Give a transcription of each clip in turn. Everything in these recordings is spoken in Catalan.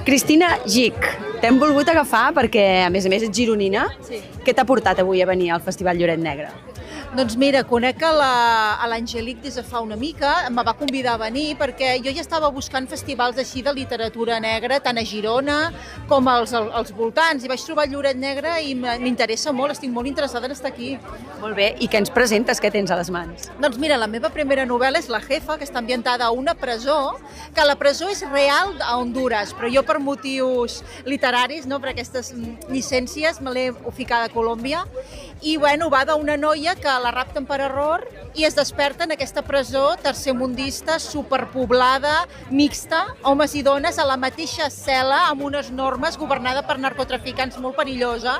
Cristina Gich, t'hem volgut agafar perquè, a més, ets gironina. Sí. Què t'ha portat avui a venir al Festival Lloret Negre? Doncs mira, conec a l'Angelique des de fa una mica, em va convidar a venir perquè jo ja estava buscant festivals així de literatura negra, tant a Girona com als voltants, i vaig trobar Lloret Negre i m'interessa molt, estic molt interessada en estar aquí. Molt bé, i què ens presentes, què tens a les mans? Doncs mira, la meva primera novel·la és La Jefa, que està ambientada a una presó, que la presó és real a Honduras, però jo per motius literaris, no, per aquestes llicències, me l'he ficada a Colòmbia, i bueno, va d'una noia que la rapten per error i es desperta en aquesta presó tercermundista, superpoblada, mixta, homes i dones a la mateixa cel·la amb unes normes, governada per narcotraficants, molt perillosa.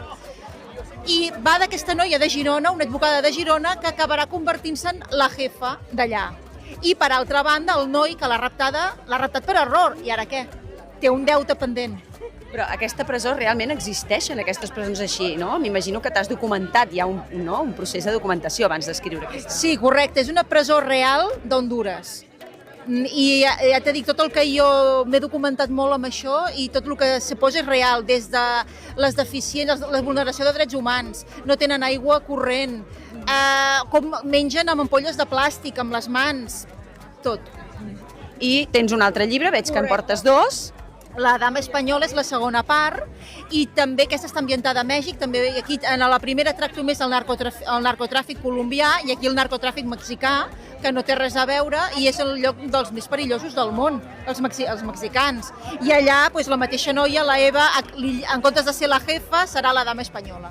I va d'aquesta noia de Girona, una advocada de Girona, que acabarà convertint-se en la jefa d'allà. I per altra banda, el noi que l'ha raptat per error. I ara què? Té un deute pendent. Però aquesta presó realment existeixen, aquestes presons així, no? M'imagino que t'has documentat, hi ha un procés de documentació abans d'escriure aquesta. Sí, correcte, és una presó real d'Honduras. I ja t'he dit, tot el que jo m'he documentat molt amb això i tot el que se posa és real, des de les deficiències, la vulneració de drets humans, no tenen aigua corrent, com mengen amb ampolles de plàstic, amb les mans, tot. I tens un altre llibre, veig que en portes dos. La dama espanyola és la segona part i també aquesta està ambientada a Mèxic, també aquí en la primera tracto més el narcotràfic colombià i aquí el narcotràfic mexicà, que no té res a veure i és el lloc dels més perillosos del món, els mexicans. I allà doncs, la mateixa noia, la Eva, en comptes de ser la jefa, serà la dama espanyola.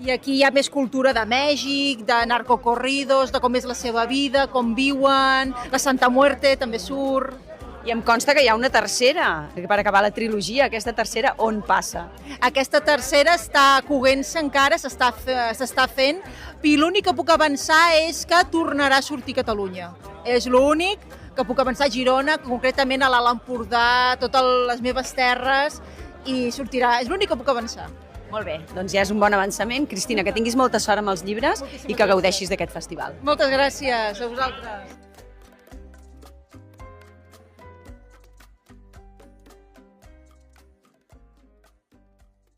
I aquí hi ha més cultura de Mèxic, de narcocorridos, de com és la seva vida, com viuen, la Santa Muerte també surt. I em consta que hi ha una tercera, per acabar la trilogia. Aquesta tercera on passa? Aquesta tercera està coent-se encara, s'està fent, i l'únic que puc avançar és que tornarà a sortir a Catalunya. És l'únic que puc avançar a Girona, concretament a l'Alt Empordà, totes les meves terres, i sortirà. És l'únic que puc avançar. Molt bé, doncs ja és un bon avançament. Cristina, que tinguis molta sort amb els llibres i que gaudeixis d'aquest festival. Moltes gràcies a vosaltres.